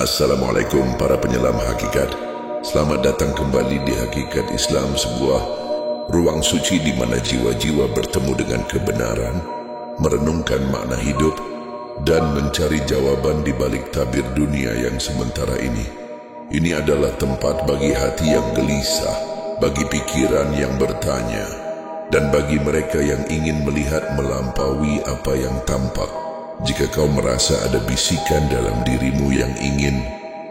Assalamualaikum para penyelam hakikat. Selamat datang kembali di Hakikat Islam, sebuah ruang suci di mana jiwa-jiwa bertemu dengan kebenaran, merenungkan makna hidup, dan mencari jawaban di balik tabir dunia yang sementara ini. Ini adalah tempat bagi hati yang gelisah, bagi pikiran yang bertanya, dan bagi mereka yang ingin melihat melampaui apa yang tampak. Jika kau merasa ada bisikan dalam dirimu yang ingin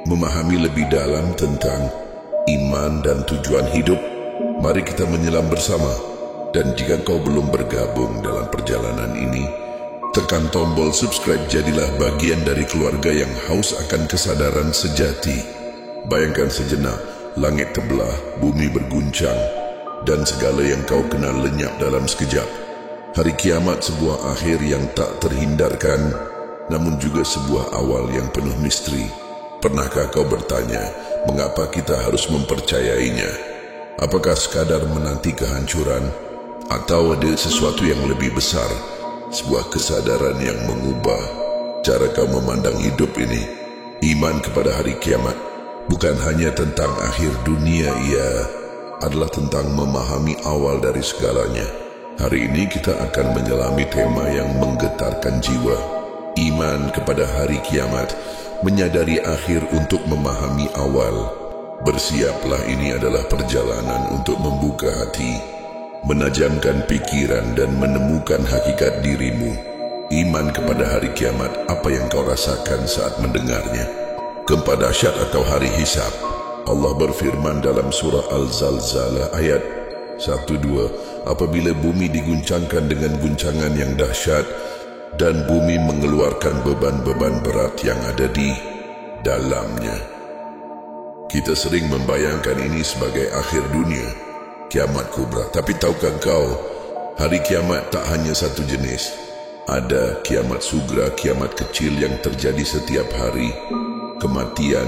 memahami lebih dalam tentang iman dan tujuan hidup, mari kita menyelam bersama. Dan jika kau belum bergabung dalam perjalanan ini, tekan tombol subscribe, jadilah bagian dari keluarga yang haus akan kesadaran sejati. Bayangkan sejenak, langit terbelah, bumi berguncang, dan segala yang kau kenal lenyap dalam sekejap. Hari kiamat sebuah akhir yang tak terhindarkan, namun juga sebuah awal yang penuh misteri. Pernahkah kau bertanya, mengapa kita harus mempercayainya? Apakah sekadar menanti kehancuran, atau ada sesuatu yang lebih besar, sebuah kesadaran yang mengubah cara kau memandang hidup ini? Iman kepada hari kiamat bukan hanya tentang akhir dunia, ia adalah tentang memahami awal dari segalanya. Hari ini kita akan menyelami tema yang menggetarkan jiwa. Iman kepada hari kiamat, menyadari akhir untuk memahami awal. Bersiaplah, ini adalah perjalanan untuk membuka hati, menajamkan pikiran, dan menemukan hakikat dirimu. Iman kepada hari kiamat, apa yang kau rasakan saat mendengarnya? Gempa dahsyat atau hari hisab? Allah berfirman dalam surah Al-Zalzalah ayat 1-2, apabila bumi diguncangkan dengan guncangan yang dahsyat dan bumi mengeluarkan beban-beban berat yang ada di dalamnya. Kita sering membayangkan ini sebagai akhir dunia, kiamat kubra. Tapi tahukah kau, hari kiamat tak hanya satu jenis. Ada kiamat sugra, kiamat kecil yang terjadi setiap hari. Kematian,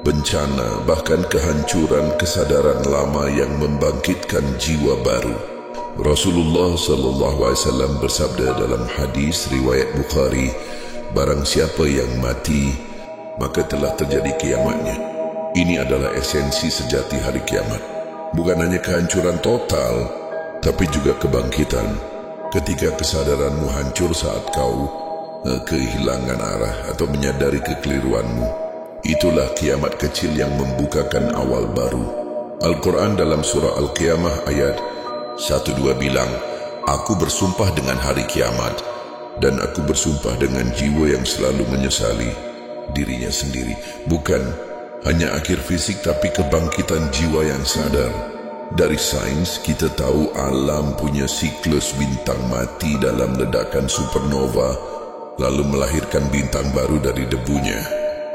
bencana, bahkan kehancuran kesadaran lama yang membangkitkan jiwa baru. Rasulullah SAW bersabda dalam hadis riwayat Bukhari, barang siapa yang mati, maka telah terjadi kiamatnya. Ini adalah esensi sejati hari kiamat. Bukan hanya kehancuran total, tapi juga kebangkitan. Ketika kesadaranmu hancur saat kau kehilangan arah atau menyadari kekeliruanmu, itulah kiamat kecil yang membukakan awal baru. Al-Quran dalam surah Al-Qiyamah ayat 1-2 bilang, aku bersumpah dengan hari kiamat, dan aku bersumpah dengan jiwa yang selalu menyesali dirinya sendiri. Bukan hanya akhir fisik, tapi kebangkitan jiwa yang sadar. Dari sains kita tahu alam punya siklus bintang mati dalam ledakan supernova, lalu melahirkan bintang baru dari debunya.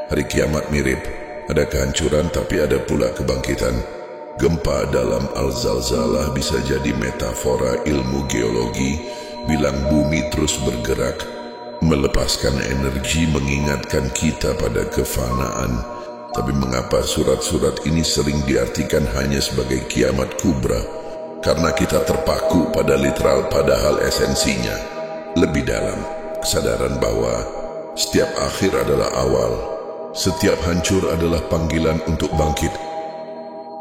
Hari kiamat mirip, ada kehancuran tapi ada pula kebangkitan. Gempa dalam Al-Zalzalah bisa jadi metafora ilmu geologi, bilang bumi terus bergerak, melepaskan energi, mengingatkan kita pada kefanaan. Tapi mengapa surat-surat ini sering diartikan hanya sebagai kiamat kubra? Karena kita terpaku pada literal, padahal esensinya lebih dalam. Kesadaran bahwa setiap akhir adalah awal, setiap hancur adalah panggilan untuk bangkit.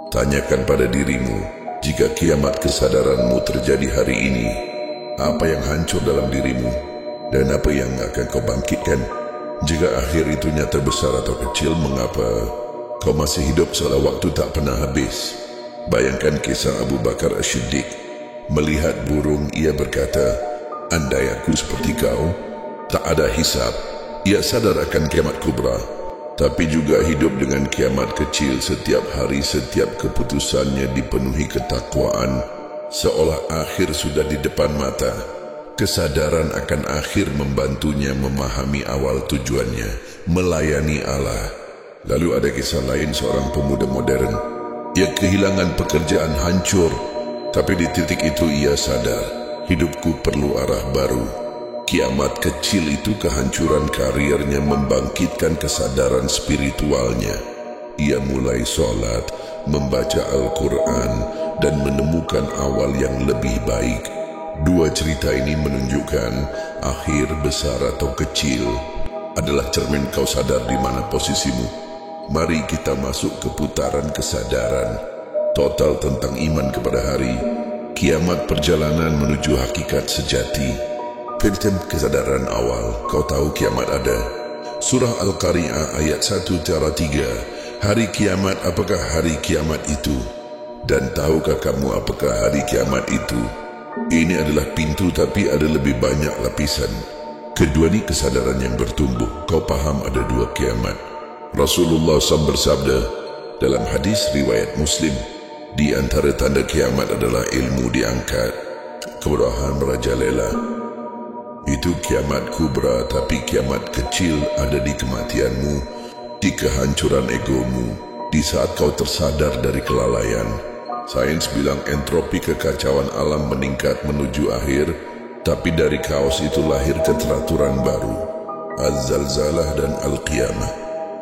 Tanyakan pada dirimu, jika kiamat kesadaranmu terjadi hari ini, apa yang hancur dalam dirimu dan apa yang akan kau bangkitkan? Jika akhir itu nyata besar atau kecil, mengapa kau masih hidup seolah waktu tak pernah habis? Bayangkan kisah Abu Bakar As-Siddiq. Melihat burung, ia berkata, andai aku seperti kau, tak ada hisab. Ia sadar akan kiamat kubra, tapi juga hidup dengan kiamat kecil. Setiap hari, setiap keputusannya dipenuhi ketakwaan, seolah akhir sudah di depan mata. Kesadaran akan akhir membantunya memahami awal tujuannya, melayani Allah. Lalu ada kisah lain seorang pemuda modern. Ia kehilangan pekerjaan, hancur, tapi di titik itu ia sadar, hidupku perlu arah baru. Kiamat kecil itu, kehancuran karirnya, membangkitkan kesadaran spiritualnya. Ia mulai sholat, membaca Al-Quran, dan menemukan awal yang lebih baik. Dua cerita ini menunjukkan akhir besar atau kecil adalah cermin kau sadar di mana posisimu. Mari kita masuk ke putaran kesadaran total tentang iman kepada hari kiamat, perjalanan menuju hakikat sejati. Prinsip kesadaran awal, kau tahu kiamat ada. Surah Al-Qari'ah ayat 1-3. Hari kiamat, apakah hari kiamat itu? Dan tahukah kamu apakah hari kiamat itu? Ini adalah pintu, tapi ada lebih banyak lapisan. Kedua ni kesadaran yang bertumbuh. Kau faham ada dua kiamat. Rasulullah SAW bersabda dalam hadis riwayat Muslim, di antara tanda kiamat adalah ilmu diangkat, kebodohan merajalela. Itu kiamat kubra, tapi kiamat kecil ada di kematianmu, di kehancuran egomu, di saat kau tersadar dari kelalaian. Sains bilang entropi kekacauan alam meningkat menuju akhir, tapi dari kaos itu lahir keteraturan baru. Az-Zalzalah dan Al-Qiyamah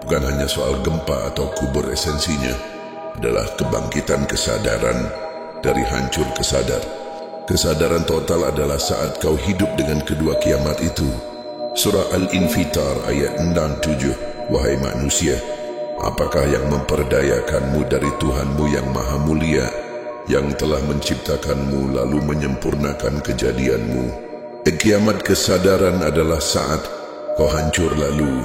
bukan hanya soal gempa atau kubur, esensinya adalah kebangkitan kesadaran dari hancur ke sadar. Kesadaran total adalah saat kau hidup dengan kedua kiamat itu. Surah Al-Infitar ayat 6-7. Wahai manusia, apakah yang memperdayakanmu dari Tuhanmu yang maha mulia, yang telah menciptakanmu lalu menyempurnakan kejadianmu? Kiamat kesadaran adalah saat kau hancur lalu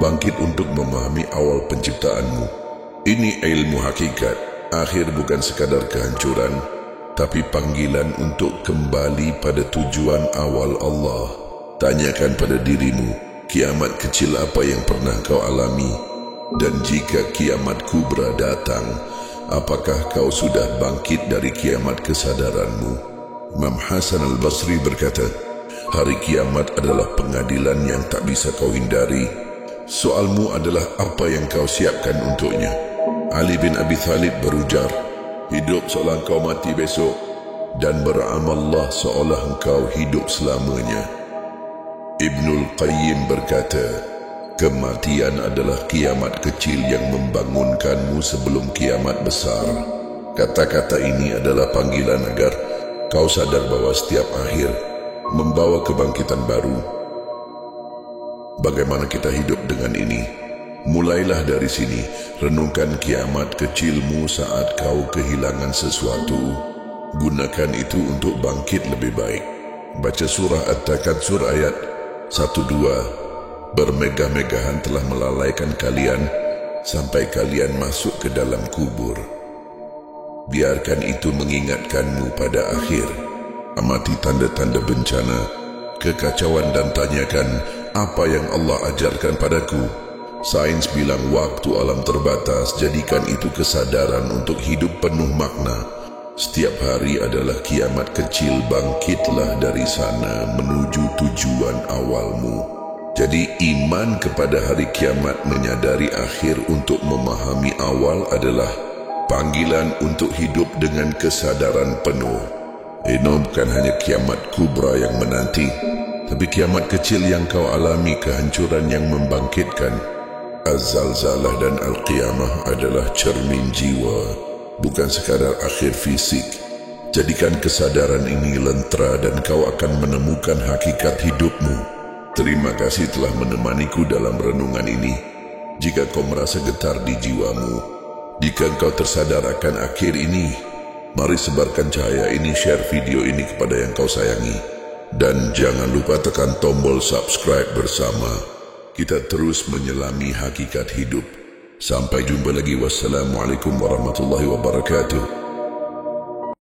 bangkit untuk memahami awal penciptaanmu. Ini ilmu hakikat. Akhir bukan sekadar kehancuran, tapi panggilan untuk kembali pada tujuan awal Allah. Tanyakan pada dirimu, kiamat kecil apa yang pernah kau alami? Dan jika kiamat kubra datang, apakah kau sudah bangkit dari kiamat kesadaranmu? Imam Hasan Al-Basri berkata, hari kiamat adalah pengadilan yang tak bisa kau hindari. Soalmu adalah apa yang kau siapkan untuknya. Ali bin Abi Thalib berujar, hidup seolah kau mati besok, dan beramallah seolah engkau hidup selamanya. Ibnul Qayyim berkata, kematian adalah kiamat kecil yang membangunkanmu sebelum kiamat besar. Kata-kata ini adalah panggilan agar kau sadar bahwa setiap akhir membawa kebangkitan baru. Bagaimana kita hidup dengan ini? Mulailah dari sini. Renungkan kiamat kecilmu saat kau kehilangan sesuatu. Gunakan itu untuk bangkit lebih baik. Baca surah At-Takatsur ayat 1-2. Bermegah-megahan telah melalaikan kalian sampai kalian masuk ke dalam kubur. Biarkan itu mengingatkanmu pada akhir. Amati tanda-tanda bencana, kekacauan, dan tanyakan, apa yang Allah ajarkan padaku? Sains bilang waktu alam terbatas, jadikan itu kesadaran untuk hidup penuh makna. Setiap hari adalah kiamat kecil, bangkitlah dari sana menuju tujuan awalmu. Jadi iman kepada hari kiamat, menyadari akhir untuk memahami awal adalah panggilan untuk hidup dengan kesadaran penuh. Ini bukan hanya kiamat kubra yang menanti, tapi kiamat kecil yang kau alami, kehancuran yang membangkitkan. Az-Zalzalah dan Al-Qiyamah adalah cermin jiwa, bukan sekadar akhir fisik. Jadikan kesadaran ini lentera dan kau akan menemukan hakikat hidupmu. Terima kasih telah menemaniku dalam renungan ini. Jika kau merasa getar di jiwamu, jika kau tersadar akan akhir ini, mari sebarkan cahaya ini, share video ini kepada yang kau sayangi. Dan jangan lupa tekan tombol subscribe bersama. Kita terus menyelami hakikat hidup. Sampai jumpa lagi. Wassalamualaikum warahmatullahi wabarakatuh.